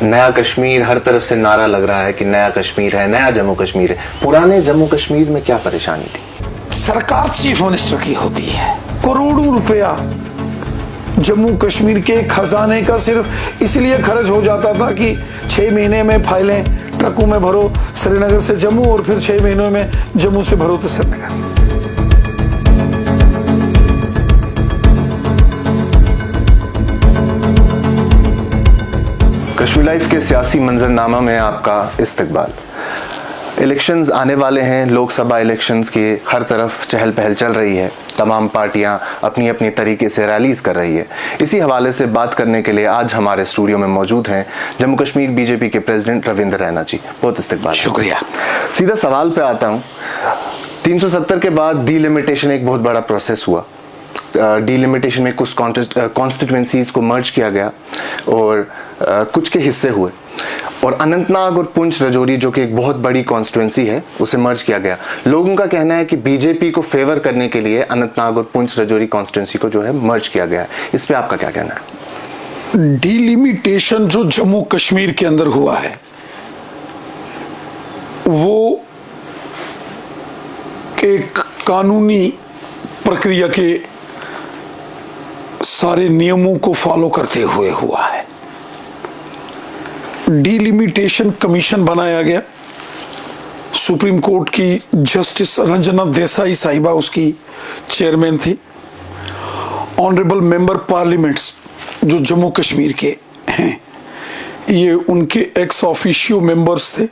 नया कश्मीर, हर तरफ से नारा लग रहा है कि नया कश्मीर है, नया जम्मू कश्मीर है। पुराने जम्मू कश्मीर में क्या परेशानी थी? सरकार चीफ मिनिस्टर की होती है, करोड़ों रुपया जम्मू कश्मीर के खजाने का सिर्फ इसलिए खर्च हो जाता था कि 6 महीने में फाइलें ट्रकों में भरो श्रीनगर से जम्मू, और फिर 6 महीनों में जम्मू से भरो तो श्रीनगर। कश्मीर लाइफ के सियासी मंजरनामा में आपका इस्तकबाल। इलेक्शंस आने वाले हैं, लोकसभा इलेक्शंस की हर तरफ चहल पहल चल रही है, तमाम पार्टियां अपनी अपनी तरीके से रैलीज कर रही है। इसी हवाले से बात करने के लिए आज हमारे स्टूडियो में मौजूद हैं जम्मू कश्मीर बीजेपी के प्रेसिडेंट रविंद्र रैना जी। बहुत इस्तकबाल। शुक्रिया। सीधा सवाल पे आता हूँ। 370 के बाद डीलिमिटेशन एक बहुत बड़ा प्रोसेस हुआ। डीलिमिटेशन में कुछ कॉन्स्टिट्यूएंसीज को मर्ज किया गया और कुछ के हिस्से हुए, और अनंतनाग और पुंछ राजौरी जो कि एक बहुत बड़ी कॉन्स्टिट्यूएंसी है उसे मर्ज किया गया। लोगों का कहना है कि बीजेपी को फेवर करने के लिए अनंतनाग और पुंछ राजौरी कॉन्स्टिट्यूएंसी को जो है मर्ज किया गया है। इस पे आपका क्या कहना है? डीलिमिटेशन जो जम्मू कश्मीर के अंदर हुआ है वो एक कानूनी प्रक्रिया के सारे नियमों को फॉलो करते हुए हुआ है। डीलिमिटेशन कमीशन बनाया गया, सुप्रीम कोर्ट की जस्टिस रंजना देसाई साहिबा उसकी चेयरमैन थी। ऑनरेबल मेंबर पार्लियामेंट्स जो जम्मू कश्मीर के हैं ये उनके एक्स ऑफिशियो मेंबर्स थे,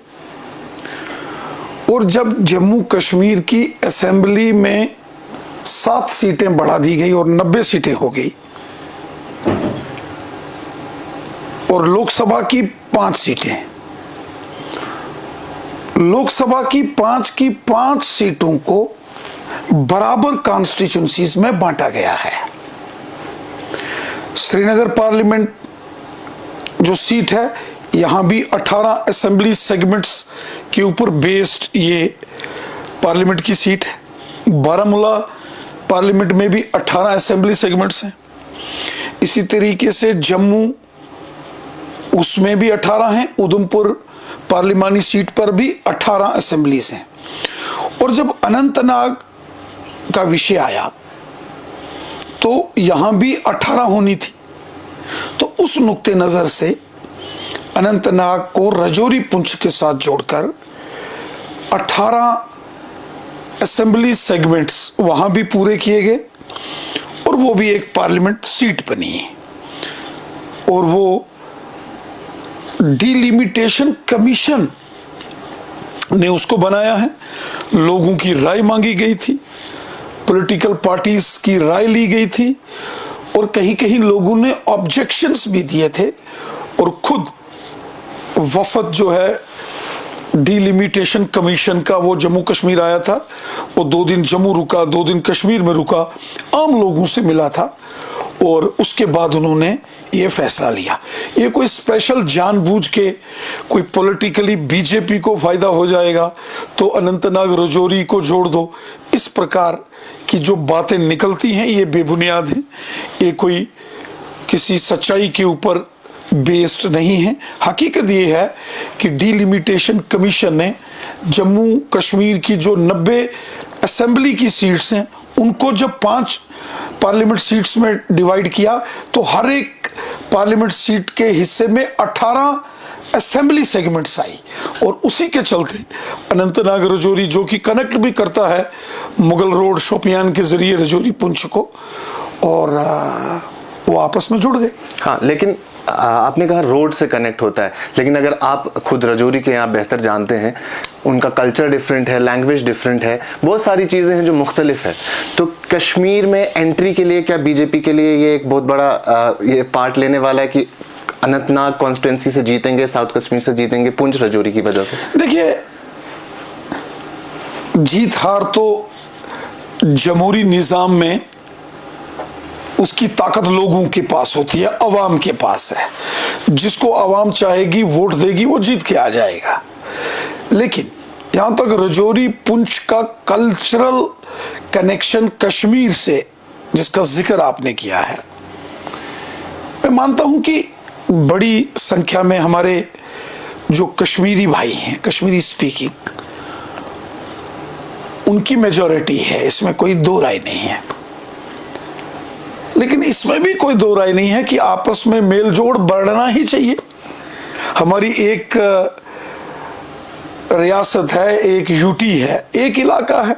और जब जम्मू कश्मीर की असेंबली में 7 सीटें बढ़ा दी गई और 90 सीटें हो गई, और लोकसभा की 5 सीटें, लोकसभा की 5 सीटों को बराबर कॉन्स्टिट्यूंसीज में बांटा गया है। श्रीनगर पार्लियामेंट जो सीट है यहां भी 18 असेंबली सेगमेंट्स के ऊपर बेस्ड ये पार्लियामेंट की सीट है। बारामूला पार्लियामेंट में भी 18 असेंबली सेगमेंट्स हैं। इसी तरीके से जम्मू उसमें भी 18 हैं, उधमपुर पार्लिमानी सीट पर भी 18 असेंबलीज हैं। और जब अनंतनाग का विषय आया तो यहां भी 18 होनी थी, तो उस नुक्ते नजर से अनंतनाग को राजौरी पुंछ के साथ जोड़कर 18 असेंबली सेगमेंट्स वहां भी पूरे किए गए, और वो भी एक पार्लियामेंट सीट बनी है। और वो डीलिमिटेशन कमीशन ने उसको बनाया है। लोगों की राय मांगी गई थी, पॉलिटिकल पार्टीज की राय ली गई थी, और कहीं कहीं लोगों ने ऑब्जेक्शंस भी दिए थे, और खुद वफद जो है डीलिमिटेशन कमीशन का वो जम्मू कश्मीर आया था। वो 2 दिन जम्मू रुका, 2 दिन कश्मीर में रुका, आम लोगों से मिला था, और उसके बाद उन्होंने ये फैसला लिया। ये कोई स्पेशल जानबूझ के कोई पॉलिटिकली बीजेपी को फायदा हो जाएगा तो अनंतनाग राजौरी को जोड़ दो, इस प्रकार की जो बातें निकलती हैं ये बेबुनियाद हैं। ये कोई किसी सच्चाई के ऊपर बेस्ड नहीं है। हकीकत ये है कि डीलिमिटेशन कमीशन ने जम्मू कश्मीर की जो 90 असेंबली की सीट्स हैं उनको जब 5 पार्लियामेंट सीट्स में डिवाइड किया तो हर एक पार्लियामेंट सीट के हिस्से में 18 असेंबली सेगमेंट्स आई, और उसी के चलते अनंतनाग राजौरी जो कि कनेक्ट भी करता है मुगल रोड शोपियान के जरिए राजौरी पुंछ को, और वो आपस में जुड़ गए। हाँ, लेकिन आपने कहा रोड से कनेक्ट होता है, लेकिन अगर आप खुद राजौरी के यहाँ बेहतर जानते हैं, उनका कल्चर डिफरेंट है, लैंग्वेज डिफरेंट है, बहुत सारी चीज़ें हैं जो मुख्तलिफ है। तो कश्मीर में एंट्री के लिए क्या बीजेपी के लिए ये एक बहुत बड़ा ये पार्ट लेने वाला है कि अनंतनाग कॉन्स्टिट्यूंसी से जीतेंगे, साउथ कश्मीर से जीतेंगे पुंछ राजौरी की वजह से? देखिए, जीत हार तो जमहूरी निज़ाम में उसकी ताकत लोगों के पास होती है, अवाम के पास है। जिसको अवाम चाहेगी वोट देगी वो जीत के आ जाएगा। लेकिन यहां तक राजौरी पुंछ का कल्चरल कनेक्शन कश्मीर से जिसका जिक्र आपने किया है, मैं मानता हूं कि बड़ी संख्या में हमारे जो कश्मीरी भाई हैं, कश्मीरी स्पीकिंग, उनकी मेजॉरिटी है, इसमें कोई दो राय नहीं है। लेकिन इसमें भी कोई दो राय नहीं है कि आपस में मेल जोड़ बढ़ना ही चाहिए। हमारी एक रियासत है, एक यूटी है, एक इलाका है,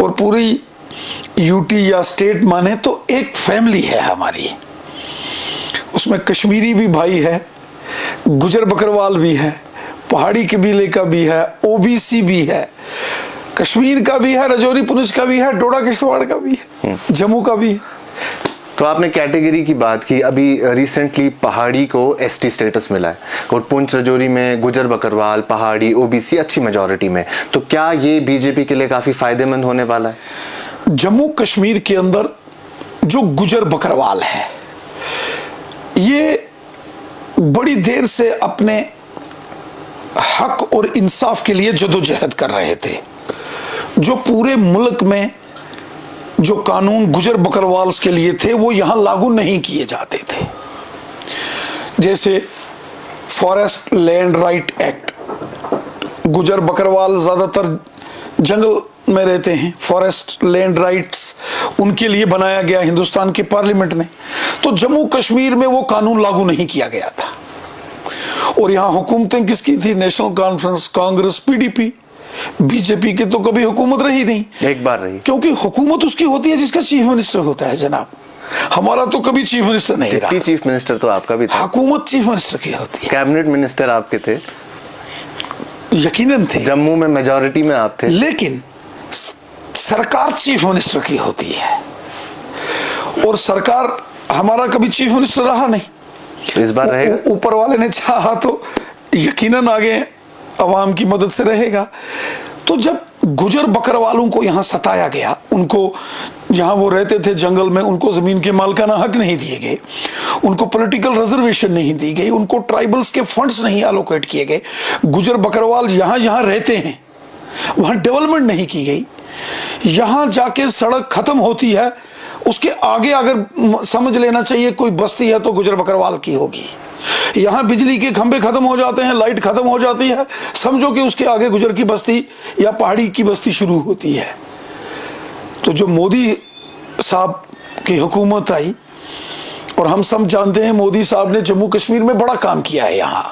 और पूरी यूटी या स्टेट माने तो एक फैमिली है हमारी। उसमें कश्मीरी भी भाई है, गुजर बकरवाल भी है, पहाड़ी कबीले का भी है, ओबीसी भी है, कश्मीर का भी है, राजौरी पुंछ का भी है, डोडा किश्तवाड़ का भी है, जम्मू का भी है। तो आपने कैटेगरी की बात की, अभी रिसेंटली पहाड़ी को एसटी स्टेटस मिला है और पुंछ राजौरी में गुजर बकरवाल, पहाड़ी, ओबीसी अच्छी मेजॉरिटी में, तो क्या ये बीजेपी के लिए काफी फायदेमंद होने वाला है? जम्मू कश्मीर के अंदर जो गुजर बकरवाल है, ये बड़ी देर से अपने हक और इंसाफ के लिए जदोजहद कर रहे थे। जो पूरे मुल्क में जो कानून गुजर बकरवाल के लिए थे वो यहां लागू नहीं किए जाते थे। जैसे फॉरेस्ट लैंड राइट एक्ट, गुजर बकरवाल ज्यादातर जंगल में रहते हैं, फॉरेस्ट लैंड राइट्स उनके लिए बनाया गया हिंदुस्तान के पार्लियामेंट ने। तो जम्मू कश्मीर में वो कानून लागू नहीं किया गया था। और यहां हुकूमतें किसकी थी? National conference, Congress, PDP. BJP की तो कभी हुकूमत रही नहीं, एक बार रही, क्योंकि हुकूमत उसकी होती है जिसका चीफ मिनिस्टर होता है। जनाब, हमारा तो कभी चीफ मिनिस्टर नहीं रहा। चीफ मिनिस्टर तो आपका भी था। हुकूमत चीफ मिनिस्टर की होती है। कैबिनेट मिनिस्टर आपके थे, यकीनन थे। जम्मू में मेजॉरिटी में आप थे। लेकिन सरकार चीफ मिनिस्टर की होती है, और सरकार हमारा कभी चीफ मिनिस्टर रहा नहीं। इस बार रहेगा। ऊपर वाले ने चाहा तो यकीनन आगे अवाम की मदद से रहेगा। तो जब गुजर बकरवालों को यहां सताया गया, उनको जहां वो रहते थे जंगल में, उनको जमीन के मालिकाना हक नहीं दिए गए, उनको पॉलिटिकल रिजर्वेशन नहीं दी गई, उनको ट्राइबल्स के फंड्स नहीं एलोकेट किए गए, गुजर बकरवाल जहां जहां रहते हैं वहां डेवलपमेंट नहीं की गई, यहां जाके सड़क खत्म होती है, उसके आगे अगर समझ लेना चाहिए कोई बस्ती है तो गुजर बकरवाल की होगी। यहां बिजली के खंभे खत्म हो जाते हैं, लाइट खत्म हो जाती है, समझो कि उसके आगे गुजर की बस्ती या पहाड़ी की बस्ती शुरू होती है। तो जो मोदी साहब की हुकूमत आई, और हम सब जानते हैं मोदी साहब ने जम्मू कश्मीर में बड़ा काम किया है। यहां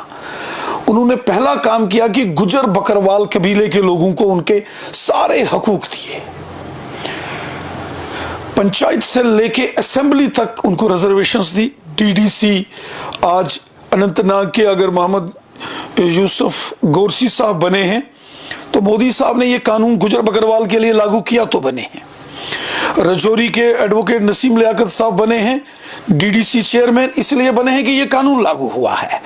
उन्होंने पहला काम किया कि गुजर बकरवाल कबीले के लोगों को उनके सारे हकूक दिए, पंचायत से लेके असेंबली तक उनको रिजर्वेशंस दी। डीडीसी आज अनंतनाग के अगर मोहम्मद यूसुफ गोरसी साहब बने हैं तो मोदी साहब ने ये कानून गुजर बकरवाल के लिए लागू किया तो बने हैं। राजौरी के एडवोकेट नसीम लियाकत साहब बने हैं डीडीसी चेयरमैन, इसलिए बने हैं कि ये कानून लागू हुआ है।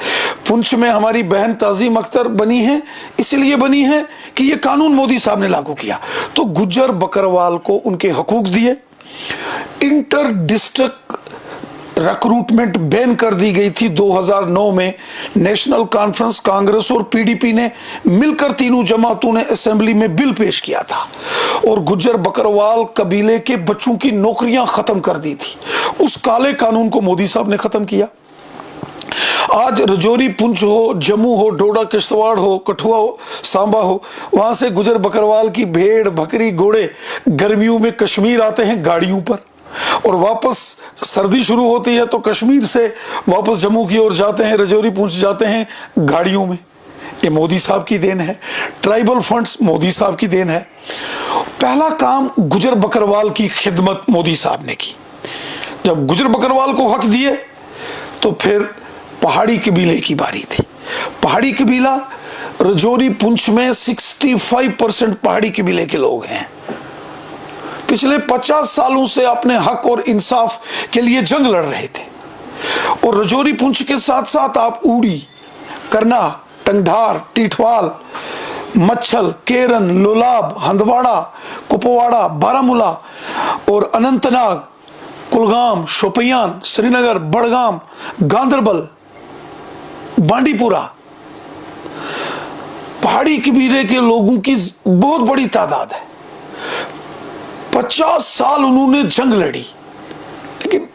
पुंछ में हमारी बहन ताजीम अख्तर बनी है, इसलिए बनी है कि ये कानून मोदी साहब ने लागू किया। तो गुजर बकरवाल को उनके हकूक दिए। इंटर डिस्ट्रिक्ट रिक्रूटमेंट बैन कर दी गई थी 2009 में। नेशनल कॉन्फ्रेंस, कांग्रेस और पीडीपी ने मिलकर, तीनों जमातों ने असेंबली में बिल पेश किया था और गुजर बकरवाल कबीले के बच्चों की नौकरियां खत्म कर दी थी। उस काले कानून को मोदी साहब ने खत्म किया। आज राजौरी, पुंछ हो, जम्मू हो, डोडा किश्तवाड़ हो, कठुआ हो, सांबा हो, वहां से गुजर बकरवाल की भेड़, बकरी, घोड़े गर्मियों में कश्मीर आते हैं गाड़ियों पर, और वापस सर्दी शुरू होती है तो कश्मीर से वापस जम्मू की ओर जाते हैं, राजौरी, पुंछ जाते हैं गाड़ियों में। ये मोदी साहब की देन है। ट्राइबल फंड्स मोदी साहब की देन है। पहला काम गुजर बकरवाल की खिदमत मोदी साहब ने की। जब गुजर बकरवाल को हक दिए तो फिर पहाड़ी कबीले की बारी थी। पहाड़ी कबीला राजौरी, पुंछ में 65% पहाड़ी कबीले के लोग हैं। पिछले 50 सालों से अपने हक और इंसाफ के लिए जंग लड़ रहे थे। और राजौरी, पुंछ के साथ साथ आप ऊड़ी, करना, टंगढार, टीठवाल, मच्छल, केरन, लोलाब, हंदवाड़ा, कुपवाड़ा, बारामूला और अनंतनाग, कुलगाम, शोपियान, श्रीनगर, बड़गाम, गांदरबल, बांडीपुरा, पहाड़ी कबीले के लोगों की बहुत बड़ी तादाद है। 50 साल उन्होंने जंग लड़ी, लेकिन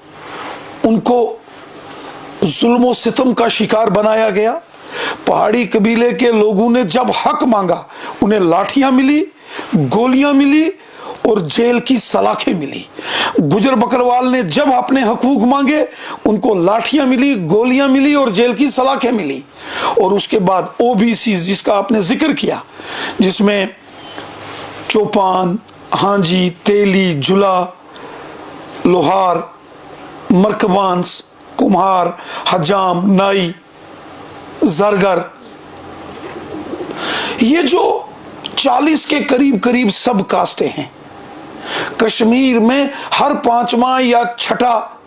उनको जुल्म और सितम का शिकार बनाया गया। पहाड़ी कबीले के लोगों ने जब हक मांगा उन्हें लाठियां मिली, गोलियां मिली और जेल की सलाखें मिली। गुजर बकरवाल ने जब अपने हकूक मांगे उनको लाठियां मिली, गोलियां मिली और जेल की सलाखें मिली। और उसके बाद ओबीसी जिसका आपने जिक्र किया, जिसमें चौपान, हांजी, तेली, जुला, लोहार, मरकबांस, कुम्हार, हजाम, नाई, जरगर, ये जो 40 के करीब करीब सब कास्टें हैं। कश्मीर में हर 5वां या 6ठा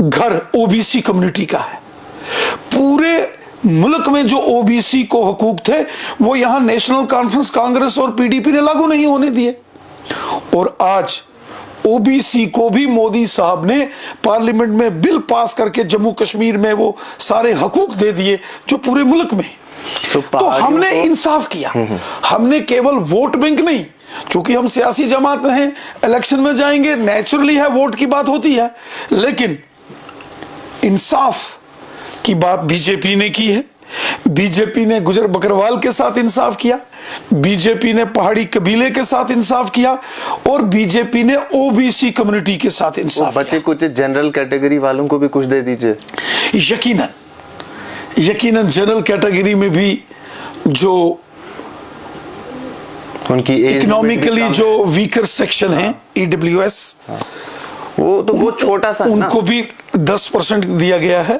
घर ओबीसी कम्युनिटी का है। पूरे मुल्क में जो ओबीसी को हकूक थे वो यहां नेशनल कॉन्फ्रेंस, कांग्रेस और पीडीपी ने लागू नहीं होने दिए। और आज ओबीसी को भी मोदी साहब ने पार्लियामेंट में बिल पास करके जम्मू कश्मीर में वो सारे हकूक दे दिए जो पूरे मुल्क में। तो हमने इंसाफ किया। हमने केवल वोट बैंक नहीं, चूंकि हम सियासी जमात हैं, इलेक्शन में जाएंगे, नेचुरली है वोट की बात होती है, लेकिन इंसाफ की बात बीजेपी ने की है। बीजेपी ने गुजर बकरवाल के साथ इंसाफ किया, बीजेपी ने पहाड़ी कबीले के साथ इंसाफ किया और बीजेपी ने ओबीसी कम्युनिटी के साथ इंसाफ किया। बचे कुछ जनरल कैटेगरी वालों को भी कुछ दे दीजिए। यकीनन जनरल कैटेगरी में भी जो उनकी इकोनॉमिकली जो वीकर सेक्शन है, ईडब्ल्यूएस, वो तो बहुत छोटा सा, उनको भी 10% दिया गया है।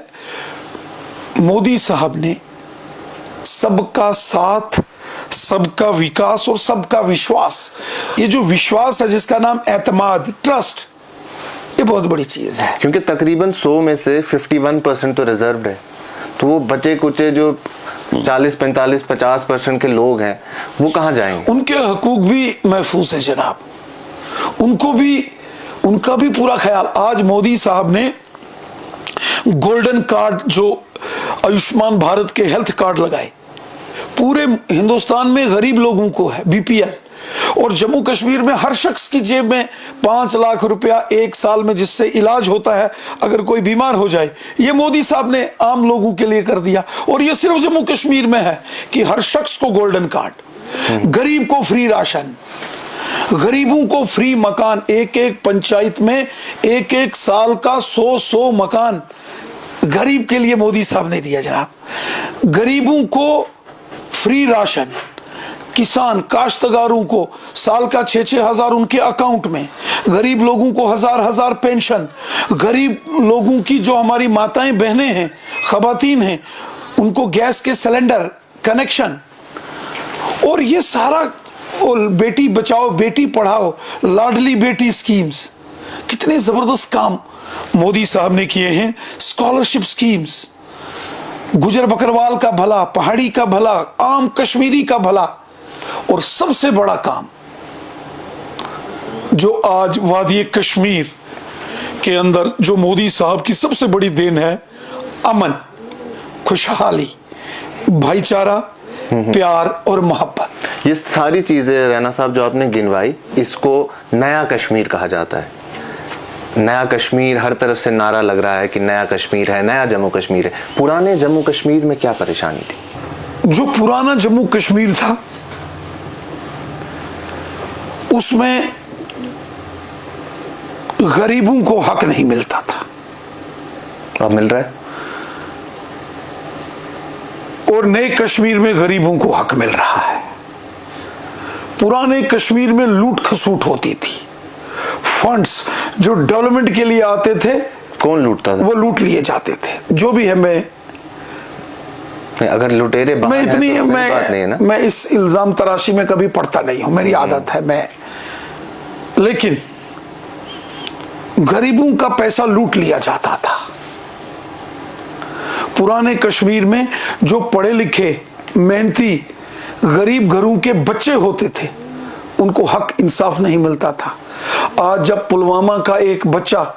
मोदी साहब ने सबका साथ, सबका विकास और सबका विश्वास, ये जो विश्वास है जिसका नाम एतमाद, ट्रस्ट, ये बहुत बड़ी चीज है। क्योंकि तकरीबन 100 में से 51% तो रिजर्व्ड है, तो वो बचे कुचे जो 40, 45, 50% के लोग हैं वो कहां जाएंगे? उनके हकूक भी महफूज है जनाब, उनका भी पूरा ख्याल। आज मोदी साहब ने गोल्डन कार्ड जो आयुष्मान भारत के हेल्थ कार्ड लगाए, पूरे हिंदुस्तान में गरीब लोगों को है बीपीएल, और जम्मू कश्मीर में हर शख्स की जेब में 5 लाख रुपया एक साल में जिससे इलाज होता है अगर कोई बीमार हो जाए, ये मोदी साहब ने आम लोगों के लिए कर दिया। और ये सिर्फ जम्मू कश्मीर में है कि हर शख्स को गोल्डन कार्ड, गरीब को फ्री राशन, गरीबों को फ्री मकान, एक एक पंचायत में एक एक साल का 100 मकान गरीब के लिए मोदी साहब ने दिया जनाब। गरीबों को फ्री राशन, किसान काश्तकारों को साल का 6-6 हजार उनके अकाउंट में, गरीब लोगों को 1000 पेंशन, गरीब लोगों की जो हमारी माताएं बहनें हैं, खवातीन हैं, उनको गैस के सिलेंडर कनेक्शन, और ये सारा बेटी बचाओ बेटी पढ़ाओ, लाडली बेटी स्कीम्स, कितने जबरदस्त काम मोदी साहब ने किए हैं। स्कॉलरशिप स्कीम्स, गुजर बकरवाल का भला, पहाड़ी का भला, आम कश्मीरी का भला, और सबसे बड़ा काम जो आज वादी कश्मीर के अंदर जो मोदी साहब की सबसे बड़ी देन है, अमन, खुशहाली, भाईचारा, प्यार और मोहब्बत। ये सारी चीजें रैना साहब जो आपने गिनवाई, इसको नया कश्मीर कहा जाता है। नया कश्मीर, हर तरफ से नारा लग रहा है कि नया कश्मीर है, नया जम्मू कश्मीर है। पुराने जम्मू कश्मीर में क्या परेशानी थी? जो पुराना जम्मू कश्मीर था उसमें गरीबों को हक नहीं मिलता था। अब मिल रहा है, और नए कश्मीर में गरीबों को हक मिल रहा है। पुराने कश्मीर में लूट खसूट होती थी, फंड्स जो डेवलपमेंट के लिए आते थे, कौन लूटता था? वो लूट लिए जाते थे। जो भी है, मैं अगर लुटेरे मैं इतनी तो बात नहीं है ना? मैं इस इल्जाम तराशी में कभी पढ़ता नहीं हूं, मेरी आदत है मैं, लेकिन गरीबों का पैसा लूट लिया जाता था। पुराने कश्मीर में जो पढ़े लिखे मेहनती गरीब घरों के बच्चे होते थे उनको हक इंसाफ नहीं मिलता था। आज जब पुलवामा का एक बच्चा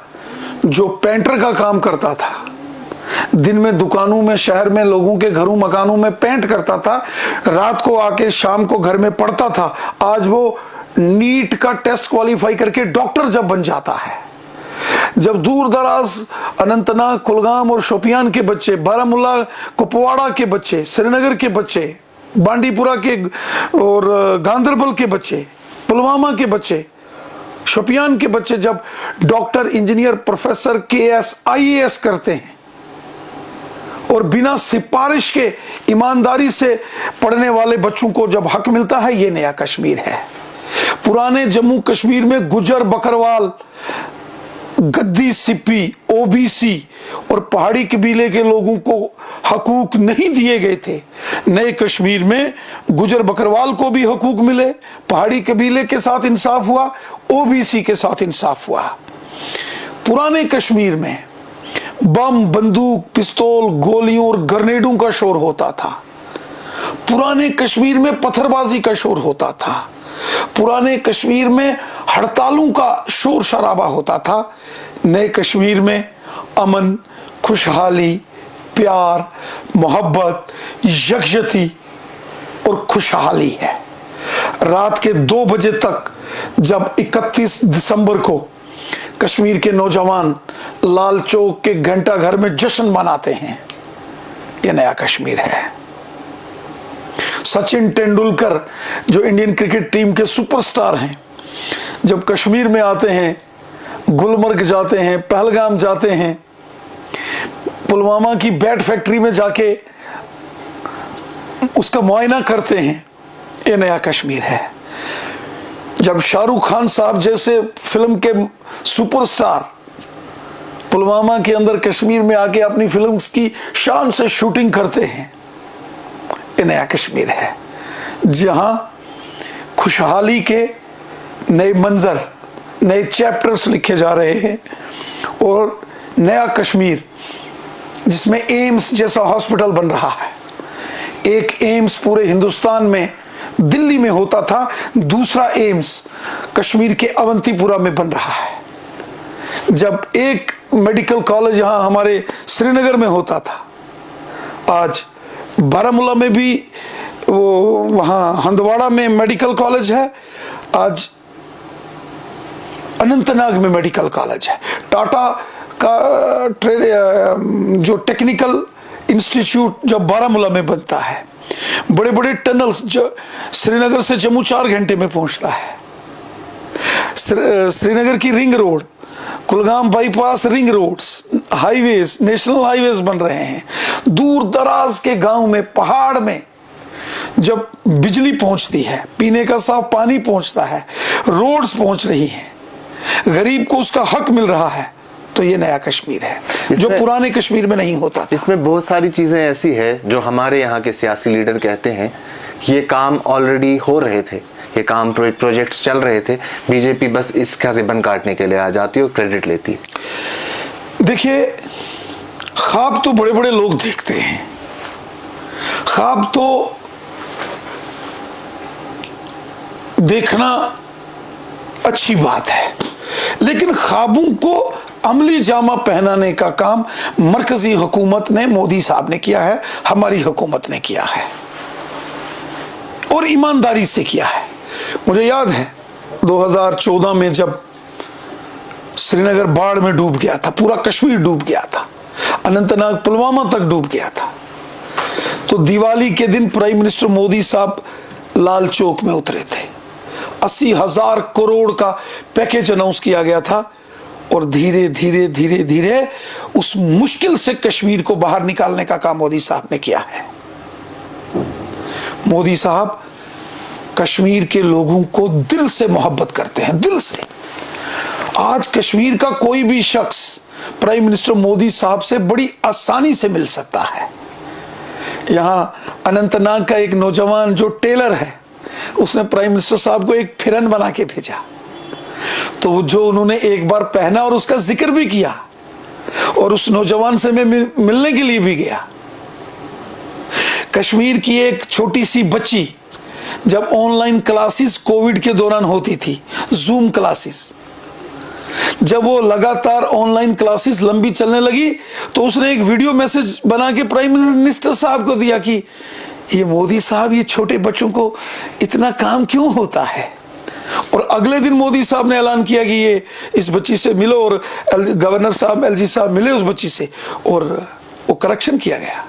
जो पेंटर का काम करता था, दिन में दुकानों में, शहर में, लोगों के घरों मकानों में पेंट करता था, रात को आके शाम को घर में पढ़ता था, आज वो नीट का टेस्ट क्वालिफाई करके डॉक्टर जब बन जाता है, जब दूर दराज अनंतनाग, कुलगाम और शोपियान के बच्चे, बारामूला, कुपवाड़ा के बच्चे, श्रीनगर के बच्चे, बांडीपुरा के और गांदरबल के बच्चे, पुलवामा के बच्चे, शोपियान के बच्चे जब doctor, engineer, professor, KS, IAS करते हैं और बिना सिफारिश के ईमानदारी से पढ़ने वाले बच्चों को जब हक मिलता है, ये नया कश्मीर है। पुराने जम्मू कश्मीर में गुजर, बकरवाल, गद्दी, सिप्पी, OBC और पहाड़ी कबीले के लोगों को हकूक नहीं दिए गए थे। नए कश्मीर में गुजर बकरवाल को भी हकूक मिले, पहाड़ी कबीले के साथ इंसाफ हुआ, OBC के साथ इंसाफ हुआ। पुराने कश्मीर में बम, बंदूक, पिस्तौल, गोलियों और ग्रेनेडों का शोर होता था। पुराने कश्मीर में पत्थरबाजी का शोर होता था। पुराने कश्मीर में हड़तालों का शोर शराबा होता था। नए कश्मीर में अमन, खुशहाली, प्यार, मोहब्बत, यकजहती और खुशहाली है। रात के 2 बजे तक जब 31 दिसंबर को कश्मीर के नौजवान लाल चौक के घंटा घर में जश्न मनाते हैं, यह नया कश्मीर है। सचिन तेंदुलकर जो इंडियन क्रिकेट टीम के सुपरस्टार हैं, जब कश्मीर में आते हैं, गुलमर्ग जाते हैं, पहलगाम जाते हैं, पुलवामा की बैट फैक्ट्री में जाके उसका मुआयना करते हैं, ये नया कश्मीर है। जब शाहरुख खान साहब जैसे फिल्म के सुपरस्टार पुलवामा के अंदर कश्मीर में आके अपनी फिल्म्स की शान से शूटिंग करते हैं, ये नया कश्मीर है। जहां खुशहाली के नए मंजर, नए चैप्टर्स लिखे जा रहे हैं और नया कश्मीर जिसमें एम्स जैसा हॉस्पिटल बन रहा है। एक एम्स पूरे हिंदुस्तान में दिल्ली में होता था, दूसरा एम्स कश्मीर के अवंतीपुरा में बन रहा है। जब एक मेडिकल कॉलेज यहां हमारे श्रीनगर में होता था, आज बारामूला में भी वहां हंदवाड़ा में मेडिकल कॉलेज है, आज अनंतनाग में मेडिकल कॉलेज है। टाटा का जो टेक्निकल इंस्टीट्यूट जब बारामूला में बनता है, बड़े बड़े टनल्स जो श्रीनगर से जम्मू 4 घंटे में पहुंचता है। श्रीनगर की ring road, Kulgam bypass ring roads, highways, national highways बन रहे हैं। दूर दराज के गांव में, पहाड़ में जब बिजली पहुंचती है, पीने का साफ पानी पहुंचता है, रोड्स पहुंच रही हैं, गरीब को उसका हक मिल रहा है, तो ये नया कश्मीर है जो पुराने कश्मीर में नहीं होता था। इसमें बहुत सारी चीजें ऐसी है जो हमारे यहाँ के सियासी लीडर कहते हैं कि ये काम ऑलरेडी हो रहे थे, ये काम प्रोजेक्ट्स चल रहे थे, बीजेपी बस इसका रिबन काटने के लिए आ जाती है और क्रेडिट लेती है। देखिए, ख्वाब तो बड़े बड़े लोग देखते हैं, ख्वाब तो देखना अच्छी बात है, लेकिन ख्वाबों को अमली जामा पहनाने का काम मरकजी हुकूमत ने, मोदी साहब ने किया है, हमारी हुकूमत ने किया है और ईमानदारी से किया है। मुझे याद है 2014 में जब श्रीनगर बाढ़ में डूब गया था, पूरा कश्मीर डूब गया था, अनंतनाग, पुलवामा तक डूब गया था, तो दिवाली के दिन प्राइम मिनिस्टर मोदी साहब लाल चौक में उतरे थे। 80,000 करोड़ का पैकेज अनाउंस किया गया था और धीरे धीरे धीरे धीरे उस मुश्किल से कश्मीर को बाहर निकालने का काम मोदी साहब ने किया है। मोदी साहब कश्मीर के लोगों को दिल से मोहब्बत करते हैं, दिल से। आज कश्मीर का कोई भी शख्स प्राइम मिनिस्टर मोदी साहब से बड़ी आसानी से मिल सकता है। यहां अनंतनाग का एक नौजवान जो टेलर है, उसने प्राइम मिनिस्टर साहब को एक फिरन बना के भेजा, तो जो उन्होंने एक बार पहना और उसका जिक्र भी किया, और उस नौजवान से मैं मिलने के लिए भी गया। कश्मीर की एक छोटी सी बच्ची जब ऑनलाइन क्लासेस कोविड के दौरान होती थी, जूम क्लासेस, जब वो लगातार ऑनलाइन क्लासेस लंबी चलने लगी, तो उसने एक वीडियो मैसेज बना के प्राइम मिनिस्टर साहब को दिया कि ये मोदी साहब, ये छोटे बच्चों को इतना काम क्यों होता है, और अगले दिन मोदी साहब ने ऐलान किया कि ये इस बच्ची से मिलो, और गवर्नर साहब एलजी साहब मिले उस बच्ची से और वो करेक्शन किया गया।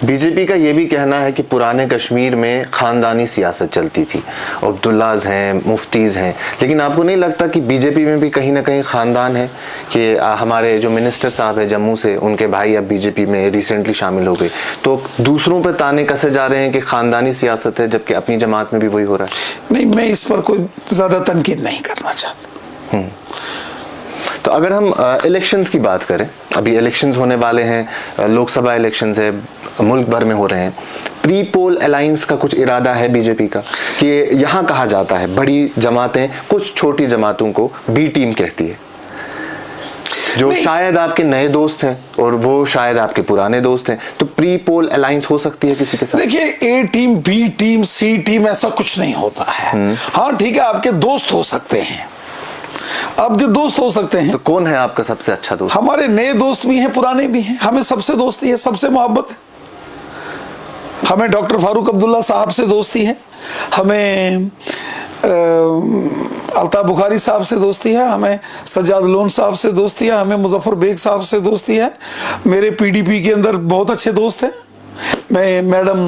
बीजेपी का ये भी कहना है कि पुराने कश्मीर में खानदानी सियासत चलती थी, अब्दुल्लाज हैं, मुफ्तीज हैं, लेकिन आपको नहीं लगता कि बीजेपी में भी कहीं ना कहीं खानदान है कि हमारे जो मिनिस्टर साहब है जम्मू से, उनके भाई अब बीजेपी में रिसेंटली शामिल हो गए, तो दूसरों पे ताने कसे जा रहे हैं कि खानदानी सियासत है, जबकि अपनी जमात में भी वही हो रहा है। नहीं, मैं इस पर कोई ज्यादा तनकीद नहीं करना चाहता। तो अगर हम इलेक्शंस की बात करें, अभी इलेक्शंस होने वाले हैं, लोकसभा इलेक्शंस है, मुल्क भर में हो रहे हैं, प्री पोल अलायंस का कुछ इरादा है बीजेपी का? कि यहाँ कहा जाता है बड़ी जमातें कुछ छोटी जमातों को बी टीम कहती है, जो शायद आपके नए दोस्त हैं और वो शायद आपके पुराने दोस्त हैं, तो प्री पोल अलायंस हो सकती है किसी के साथ? देखिए, ए टीम, बी टीम, सी टीम, ऐसा कुछ नहीं होता है। हाँ ठीक है, आपके दोस्त हो सकते हैं, आपके दोस्त हो सकते हैं। तो कौन है आपका सबसे अच्छा दोस्त? हमारे नए दोस्त भी हैं, पुराने भी हैं, हमें सबसे दोस्ती है, सबसे मोहब्बत है। हमें डॉक्टर फारूक अब्दुल्ला साहब से दोस्ती है, हमें अल्ताफ बुखारी साहब से दोस्ती है, हमें सज्जाद लोन साहब से दोस्ती है, हमें मुजफ्फर बेग साहब से दोस्ती है। मेरे पीडीपी के अंदर बहुत अच्छे दोस्त हैं। मैं मैडम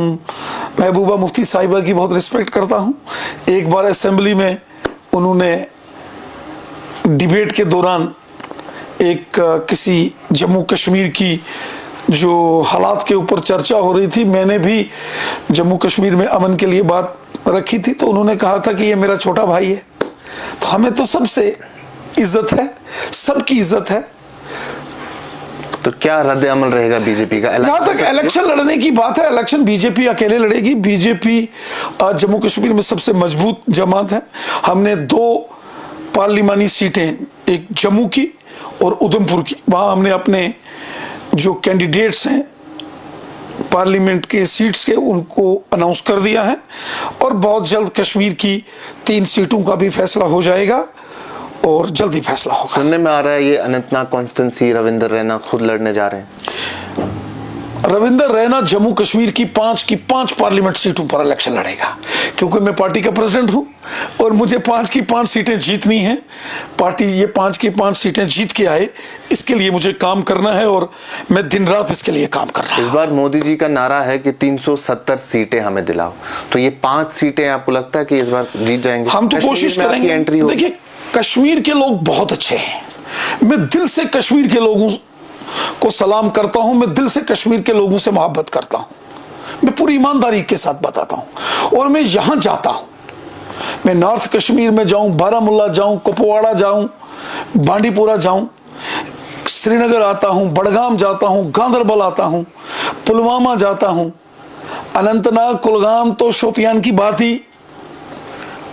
महबूबा मुफ्ती साहिबा की बहुत रिस्पेक्ट करता हूँ। एक बार असेंबली में उन्होंने डिबेट के दौरान एक किसी जम्मू कश्मीर की जो हालात के ऊपर चर्चा हो रही थी, मैंने भी जम्मू कश्मीर में अमन के लिए बात रखी थी, तो उन्होंने कहा था कि ये मेरा छोटा भाई है। तो हमें तो सबसे इज्जत है, सबकी इज्जत है। तो क्या रद्द अमल रहेगा बीजेपी का? जहां तक इलेक्शन लड़ने की बात है, इलेक्शन बीजेपी अकेले लड़ेगी। बीजेपी आज जम्मू कश्मीर में सबसे मजबूत जमात है। हमने 2 पार्लिमानी सीटें, एक जम्मू की और उधमपुर की, वहां हमने अपने जो कैंडिडेट्स हैं पार्लियामेंट के सीट्स के, उनको अनाउंस कर दिया है, और बहुत जल्द कश्मीर की 3 सीटों का भी फैसला हो जाएगा और जल्दी फैसला होगा। सुनने में आ रहा है ये अनंतनाग कॉन्स्टिट्यूंसी रविंदर रैना खुद लड़ने जा रहे हैं। रविंदर रैना जम्मू कश्मीर की 5 पार्लियामेंट सीटों पर इलेक्शन लड़ेगा, क्योंकि मैं पार्टी का प्रेसिडेंट हूं और मुझे 5 सीटें जीतनी हैं। पार्टी ये 5 सीटें जीत के आए, इसके लिए मुझे काम करना है और मैं दिन रात इसके लिए काम कर रहा हूं। इस बार मोदी जी का नारा है कि 370 सीटें हमें दिलाओ, तो ये 5 सीटें आपको लगता है कि इस बार जीत जाएंगे? हम तो कोशिश करेंगे। देखिए, कश्मीर के लोग बहुत अच्छे हैं, मैं दिल से कश्मीर के लोगों को सलाम करता हूं, मैं दिल से कश्मीर के लोगों से मोहब्बत करता हूं, मैं पूरी ईमानदारी के साथ बताता हूं। और मैं यहां जाता हूं, मैं नॉर्थ कश्मीर में जाऊं, बारामुल्ला जाऊं, कुपवाड़ा जाऊं, बांडीपुरा जाऊं, श्रीनगर आता हूं, बड़गाम जाता हूं, गांदरबल आता हूं, पुलवामा जाता हूं, अनंतनाग, कुलगाम तो शोपियान की बात ही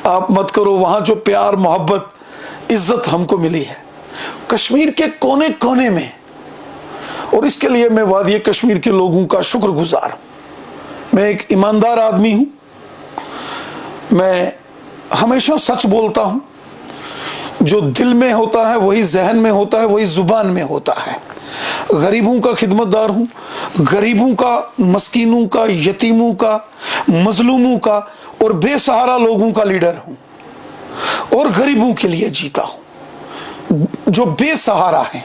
आप मत करो। वहां जो प्यार, मोहब्बत, इज्जत हमको मिली है कश्मीर के कोने कोने में, और इसके लिए मैं वादी कश्मीर के लोगों का शुक्रगुजार हूं। मैं एक ईमानदार आदमी हूं, मैं हमेशा सच बोलता हूं, जो दिल में होता है वही जहन में होता है, वही जुबान में होता है। गरीबों का खिदमतदार हूं, गरीबों का, मस्कीनों का, यतीमों का, मजलूमों का और बेसहारा लोगों का लीडर हूं, और गरीबों के लिए जीता हूं, जो बेसहारा हैं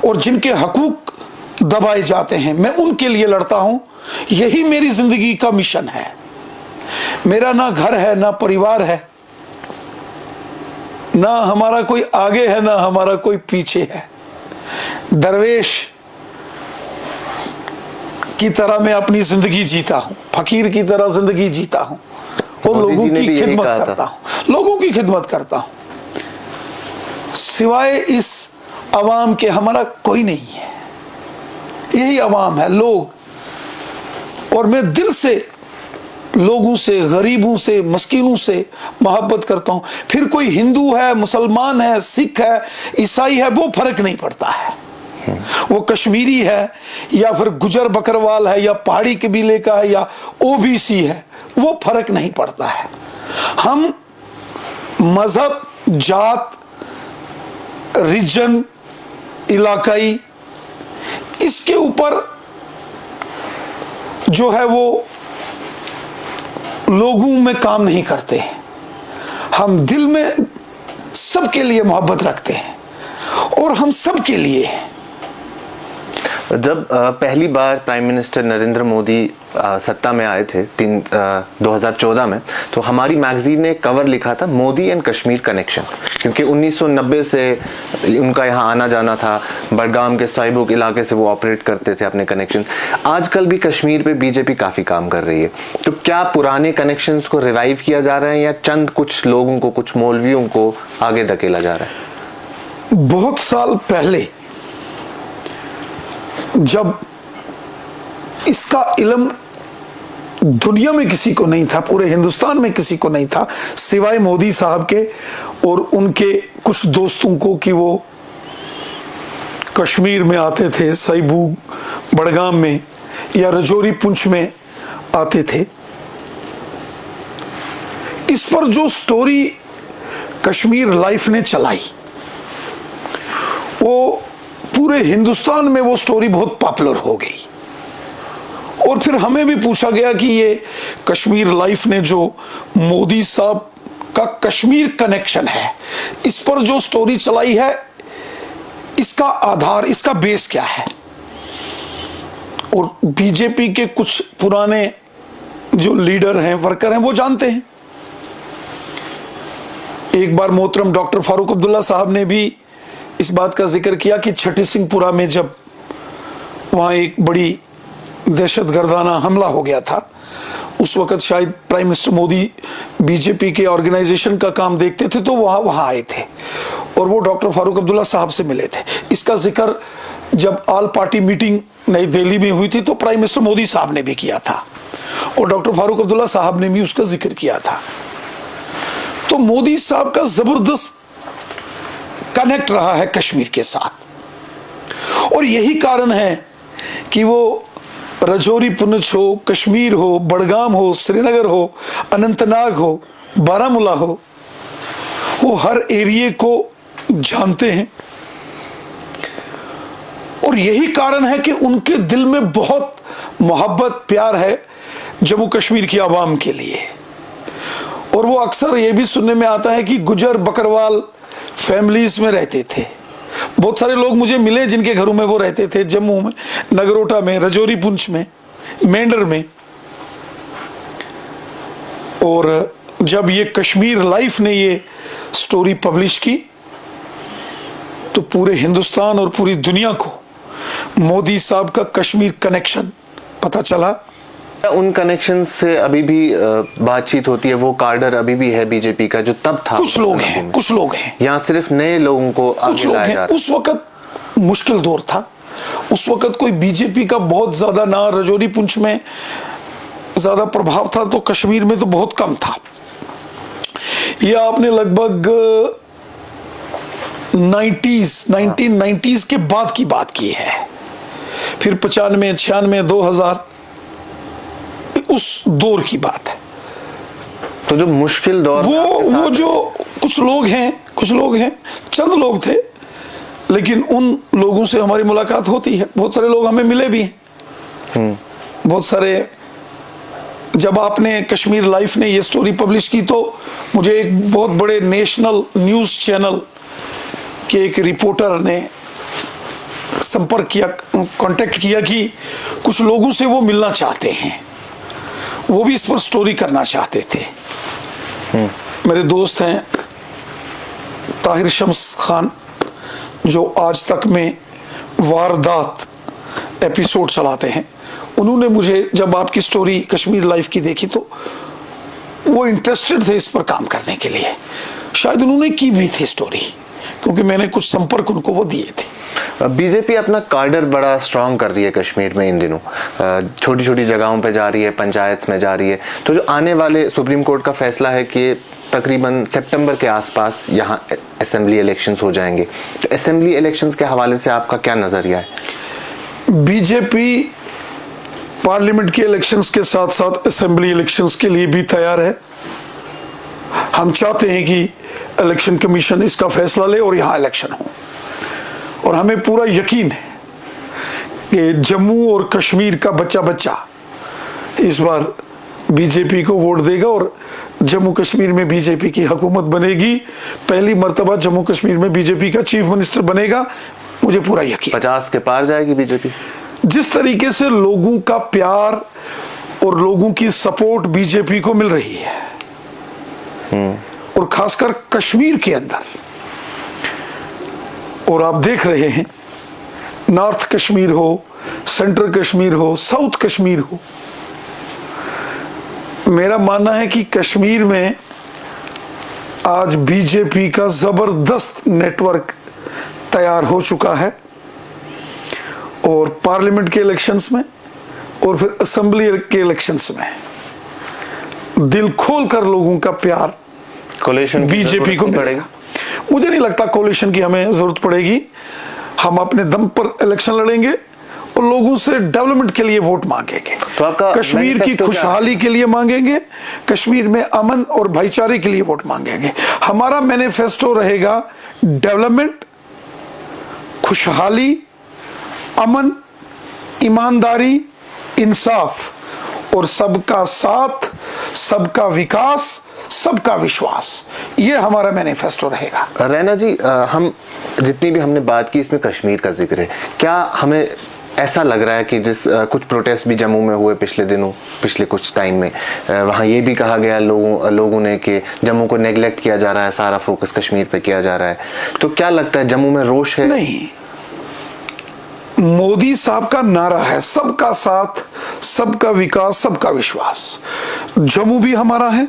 और जिनके हकूक दबाए जाते हैं, मैं उनके लिए लड़ता हूं। यही मेरी जिंदगी का मिशन है। मेरा ना घर है, ना परिवार है, ना हमारा कोई आगे है, ना हमारा कोई पीछे है। दरवेश की तरह मैं अपनी जिंदगी जीता हूं, फकीर की तरह जिंदगी जीता हूं और लोगों की खिदमत करता हूं, लोगों की खिदमत करता हूं। सिवाय इस अवाम के हमारा कोई नहीं है, यही अवाम है, लोग। और मैं दिल से लोगों से, गरीबों से, मस्कीनों से मोहब्बत करता हूं। फिर कोई हिंदू है, मुसलमान है, सिख है, ईसाई है, वो फर्क नहीं पड़ता है। वो कश्मीरी है या फिर गुजर बकरवाल है या पहाड़ी कबीले का है या ओबीसी है, वो फर्क नहीं पड़ता है। हम मजहब, जात, रीजन, इलाकाई, इसके ऊपर जो है वो लोगों में काम नहीं करते हैं। हम दिल में सबके लिए मोहब्बत रखते हैं और हम सबके लिए। जब पहली बार प्राइम मिनिस्टर नरेंद्र मोदी सत्ता में आए थे 2014 में, तो हमारी मैगजीन ने कवर लिखा था मोदी एंड कश्मीर कनेक्शन, क्योंकि 1990 से उनका यहाँ आना जाना था। बडगाम के साइबुक इलाके से वो ऑपरेट करते थे अपने कनेक्शन। आजकल भी कश्मीर पे बीजेपी काफ़ी काम कर रही है, तो क्या पुराने कनेक्शंस को रिवाइव किया जा रहा है या चंद कुछ लोगों को, कुछ मौलवियों को आगे धकेला जा रहा है? बहुत साल पहले जब इसका इल्म दुनिया में किसी को नहीं था, पूरे हिंदुस्तान में किसी को नहीं था सिवाय मोदी साहब के और उनके कुछ दोस्तों को, कि वो कश्मीर में आते थे, साइबूग बड़गाम में या रजौरी पुंछ में आते थे। इस पर जो स्टोरी कश्मीर लाइफ ने चलाई, वो पूरे हिंदुस्तान में वो स्टोरी बहुत पॉपुलर हो गई। और फिर हमें भी पूछा गया कि ये कश्मीर लाइफ ने जो मोदी साहब का कश्मीर कनेक्शन है, इस पर जो स्टोरी चलाई है, इसका आधार, इसका बेस क्या है। और बीजेपी के कुछ पुराने जो लीडर हैं, वर्कर हैं, वो जानते हैं। एक बार मोहतरम डॉक्टर फारूक अब्दुल्ला साहब ने भी इस बात का जिक्र किया कि छठी सिंहपुरा में जब वहां एक बड़ी दहशतगर्दाना हमला हो गया था, उस वक्त शायद प्राइम मिनिस्टर मोदी बीजेपी के ऑर्गेनाइजेशन का काम देखते थे, तो वहां आए थे और वो डॉक्टर फारूक अब्दुल्ला साहब से मिले थे। इसका जिक्र जब ऑल पार्टी मीटिंग नई दिल्ली में हुई थी तो प्राइम मिनिस्टर मोदी साहब ने भी किया था और डॉक्टर फारूक अब्दुल्ला साहब ने भी उसका जिक्र किया था। तो मोदी साहब का जबरदस्त कनेक्ट रहा है कश्मीर के साथ, और यही कारण है कि वो रजौरी पुंछ हो, कश्मीर हो, बडगाम हो, श्रीनगर हो, अनंतनाग हो, बारामूला हो, वो हर एरिया को जानते हैं। और यही कारण है कि उनके दिल में बहुत मोहब्बत, प्यार है जम्मू कश्मीर की आवाम के लिए। और वो अक्सर ये भी सुनने में आता है कि गुजर बकरवाल फैमिलीज में रहते थे। बहुत सारे लोग मुझे मिले जिनके घरों में वो रहते थे, जम्मू में, नगरोटा में, रजौरी पुंछ में, मेंढर में। और जब ये कश्मीर लाइफ ने ये स्टोरी पब्लिश की तो पूरे हिंदुस्तान और पूरी दुनिया को मोदी साहब का कश्मीर कनेक्शन पता चला। उन कनेक्शन से अभी भी बातचीत होती है? वो कार्डर अभी भी है बीजेपी का जो तब था? कुछ लोग हैं यहाँ सिर्फ नए लोगों को कुछ लोग हैं। उस वक्त मुश्किल दौर था, उस वक्त कोई बीजेपी का बहुत ज्यादा ना रजौरी पुंछ में ज्यादा प्रभाव था, तो कश्मीर में तो बहुत कम था। ये आपने लगभग 1990s के बाद की बात की है। फिर 95, 96, 2000 उस दौर की बात है। तो जो मुश्किल दौर, वो जो कुछ लोग हैं, चंद लोग थे, लेकिन उन लोगों से हमारी मुलाकात होती है। बहुत सारे लोग हमें मिले भी हैं। बहुत सारे, जब आपने कश्मीर लाइफ ने ये स्टोरी पब्लिश की तो मुझे एक बहुत बड़े नेशनल न्यूज चैनल के एक रिपोर्टर ने संपर्क किया, कांटेक्ट किया कि कुछ लोगों से वो मिलना चाहते हैं, वो भी इस पर स्टोरी करना चाहते थे। मेरे दोस्त हैं ताहिर शम्स खान, जो आज तक में वारदात एपिसोड चलाते हैं। उन्होंने मुझे जब आपकी स्टोरी कश्मीर लाइफ की देखी तो वो इंटरेस्टेड थे इस पर काम करने के लिए। शायद उन्होंने की भी थी स्टोरी, क्योंकि मैंने कुछ संपर्क उनको वो दिए थे। बीजेपी अपना कार्डर बड़ा स्ट्रांग कर रही है कश्मीर में इन दिनों, छोटी छोटी जगहों पे जा रही है, पंचायत में जा रही है। तो जो आने वाले सुप्रीम कोर्ट का फैसला है कि तकरीबन सितंबर के आसपास यहाँ असेंबली इलेक्शंस हो जाएंगे, तो असेंबली इलेक्शंस के हवाले से आपका क्या नजरिया है? बीजेपी पार्लियामेंट के इलेक्शंस के साथ साथ असेंबली इलेक्शंस के लिए भी तैयार है। हम चाहते हैं कि इलेक्शन कमीशन इसका फैसला ले और यहाँ इलेक्शन हो, और हमें पूरा यकीन है कि जम्मू और कश्मीर का बच्चा बच्चा इस बार बीजेपी को वोट देगा और जम्मू कश्मीर में बीजेपी की हुकूमत बनेगी। पहली मर्तबा जम्मू कश्मीर में बीजेपी का चीफ मिनिस्टर बनेगा, मुझे पूरा यकीन। 50 के पार जाएगी बीजेपी। जिस तरीके से लोगों का प्यार और लोगों की सपोर्ट बीजेपी को मिल रही है, और खासकर कश्मीर के अंदर, और आप देख रहे हैं नॉर्थ कश्मीर हो, सेंट्रल कश्मीर हो, साउथ कश्मीर हो, मेरा मानना है कि कश्मीर में आज बीजेपी का जबरदस्त नेटवर्क तैयार हो चुका है, और पार्लियामेंट के इलेक्शंस में और फिर असेंबली के इलेक्शंस में दिल खोलकर लोगों का प्यार कोलिशन बीजेपी को मिलेगा। मुझे नहीं लगता कोलिशन की हमें जरूरत पड़ेगी। हम अपने दम पर इलेक्शन लड़ेंगे और लोगों से डेवलपमेंट के लिए वोट मांगेंगे, तो आपका कश्मीर की खुशहाली के लिए मांगेंगे, कश्मीर में अमन और भाईचारे के लिए वोट मांगेंगे। हमारा मैनिफेस्टो रहेगा डेवलपमेंट, खुशहाली, अमन, ईमानदारी, इंसाफ और सबका साथ, सबका विकास, सबका विश्वास। ये हमारा मैनिफेस्टो रहेगा। रैना जी, हम जितनी भी हमने बात की इसमें कश्मीर का जिक्र है, क्या हमें ऐसा लग रहा है कि कुछ प्रोटेस्ट भी जम्मू में हुए पिछले दिनों, पिछले कुछ टाइम में, वहाँ ये भी कहा गया लोगों ने कि जम्मू को नेग्लेक्ट किया जा रहा है, सारा फोकस कश्मीर पे किया जा रहा है, तो क्या लगता है जम्मू में रोष है? नहीं, मोदी साहब का नारा है सबका साथ, सबका विकास, सबका विश्वास। जम्मू भी हमारा है,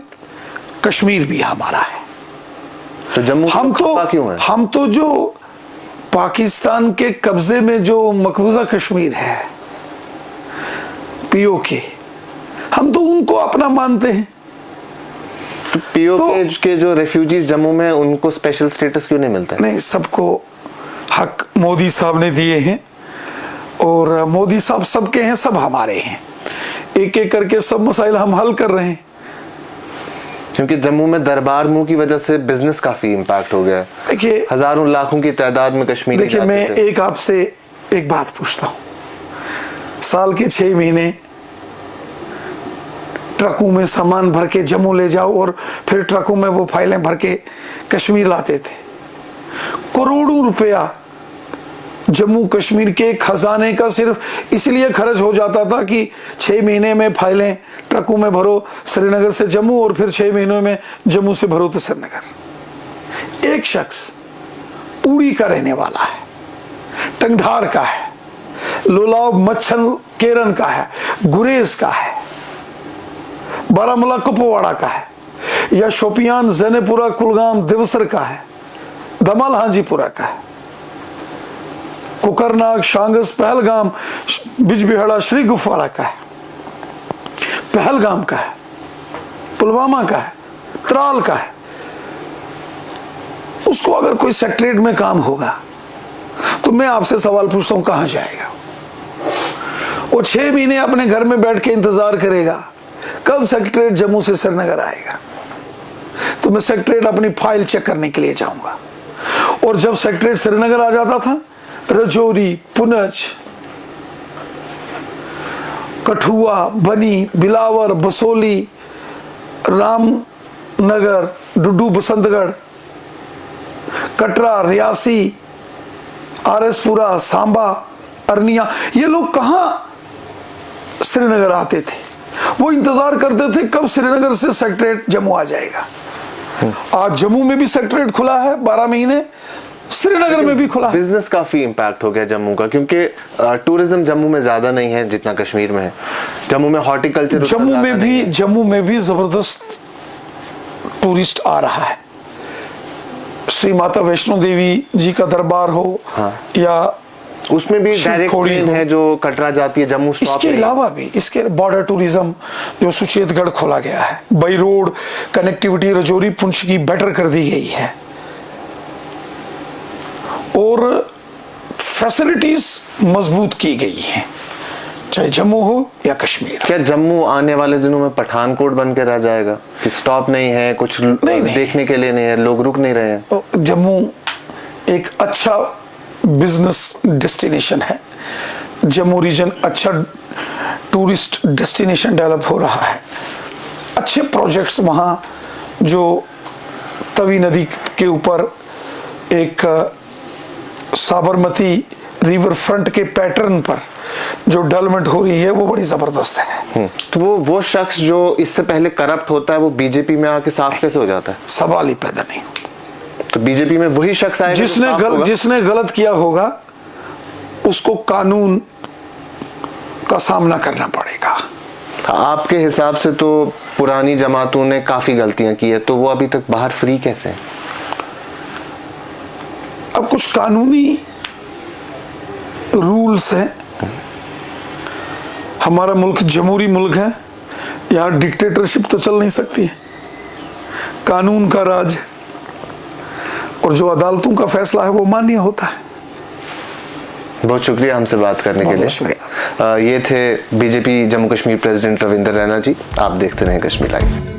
कश्मीर भी हमारा है। तो जम्मू क्यों है? हम तो जो पाकिस्तान के कब्जे में जो मकबूजा कश्मीर है, पीओके, हम तो उनको अपना मानते हैं। पीओके के जो रेफ्यूजीज जम्मू में, उनको स्पेशल स्टेटस क्यों नहीं मिलता? नहीं, सबको हक मोदी साहब ने दिए हैं, और मोदी साहब सबके हैं, सब हमारे हैं। एक एक करके सब मसाइल हम हल कर रहे हैं। क्योंकि जम्मू में दरबार मुंह की वजह से बिजनेस काफी इंपैक्ट हो गया। देखिए, हजारों लाखों की तादाद में कश्मीरी। देखिए, मैं एक आपसे एक बात पूछता हूं। साल के 6 महीने ट्रकों में सामान भर के जम्मू ले जाओ और फिर ट्रकों में वो फाइलें भर के कश्मीर लाते थे। करोड़ों रुपया जम्मू कश्मीर के खजाने का सिर्फ इसलिए खर्च हो जाता था कि 6 महीने में फाइलें ट्रकों में भरो श्रीनगर से जम्मू, और फिर 6 महीनों में जम्मू से भरो तो श्रीनगर। एक शख्स उड़ी का रहने वाला है, टंगधार का है, लोलाव मच्छल केरन का है, गुरेज का है, बारामूला कुपवाड़ा का है, या शोपियान जैनेपुरा कुलगाम देवसर का है, धमाल हाजीपुरा का है, कुकरनाग शांगस पहलगाम बिजबिहाड़ा श्री गुफवारा का है, पहलगाम का है, पुलवामा का है, त्राल का है। उसको अगर कोई सेक्रेटरीट में काम होगा तो मैं आपसे सवाल पूछता हूं, कहां जाएगा वो? 6 महीने अपने घर में बैठ के इंतजार करेगा कब सेक्रेटरीट जम्मू से श्रीनगर आएगा। तो मैं सेक्रेटरीट अपनी फाइल चेक करने के लिए जाऊंगा, और जब सेक्रेटरीट श्रीनगर आ जाता था, रजौरी, पुंछ, कठुआ, बनी, बिलावर, बसोली, रामनगर, डुड्डू, बसंतगढ़, कटरा, रियासी, आरएसपुरा, सांबा, अरनिया, ये लोग कहां श्रीनगर आते थे? वो इंतजार करते थे कब श्रीनगर से सेक्रेटरीट जम्मू आ जाएगा। आज जम्मू में भी सेक्रेटरीट खुला है 12 महीने, श्रीनगर में भी खुला है। बिजनेस काफी इंपैक्ट हो गया जम्मू का, क्योंकि टूरिज्म जम्मू में ज्यादा नहीं है जितना कश्मीर में है। जम्मू में हॉर्टिकल्चर, जम्मू में भी जबरदस्त टूरिस्ट आ रहा है। श्री माता वैष्णो देवी जी का दरबार हो, हाँ, या उसमें भी डायरेक्ट ट्रेन है जो कटरा जाती है, जम्मू स्टॉप। इसके अलावा भी इसके बॉर्डर टूरिज्म जो सुचेतगढ़ खोला गया है, by road connectivity Rajouri Poonch की बेटर कर दी गई है, और फैसिलिटीज मजबूत की गई हैं, चाहे जम्मू हो या कश्मीर। क्या जम्मू आने वाले दिनों में पठानकोट बन के रह जाएगा कि स्टॉप नहीं है, कुछ नहीं देखने के लिए नहीं है, लोग रुक नहीं रहे हैं? जम्मू एक अच्छा बिजनेस डेस्टिनेशन है। जम्मू रीजन अच्छा टूरिस्ट डेस्टिनेशन डेवलप हो रहा है। अच्छे प्रोजेक्ट्स वहाँ जो तवी नदी के ऊपर एक साबरमती रिवर फ्रंट के पैटर्न पर जो डेवलपमेंट हो रही है वो बड़ी जबरदस्त है। तो वो शख्स जो इससे पहले करप्ट होता है वो बीजेपी में आके साफ कैसे हो जाता है? सवाल ही पैदा नहीं। तो बीजेपी में वही शख्स आएगा जिसने गलत किया होगा उसको कानून का सामना करना पड़ेगा। आपके हिसाब से तो पुरानी जमातों ने काफी गलतियां की है, तो वो अभी तक बाहर फ्री कैसे हैं? अब कुछ कानूनी रूल्स हैं। हमारा मुल्क जमहूरी मुल्क है, यहाँ डिक्टेटरशिप तो चल नहीं सकती है, कानून का राज है और जो अदालतों का फैसला है वो मान्य होता है। बहुत शुक्रिया हमसे बात करने के लिए। ये थे बीजेपी जम्मू कश्मीर प्रेसिडेंट रविंदर रैना जी। आप देखते रहें कश्मीर लाइव।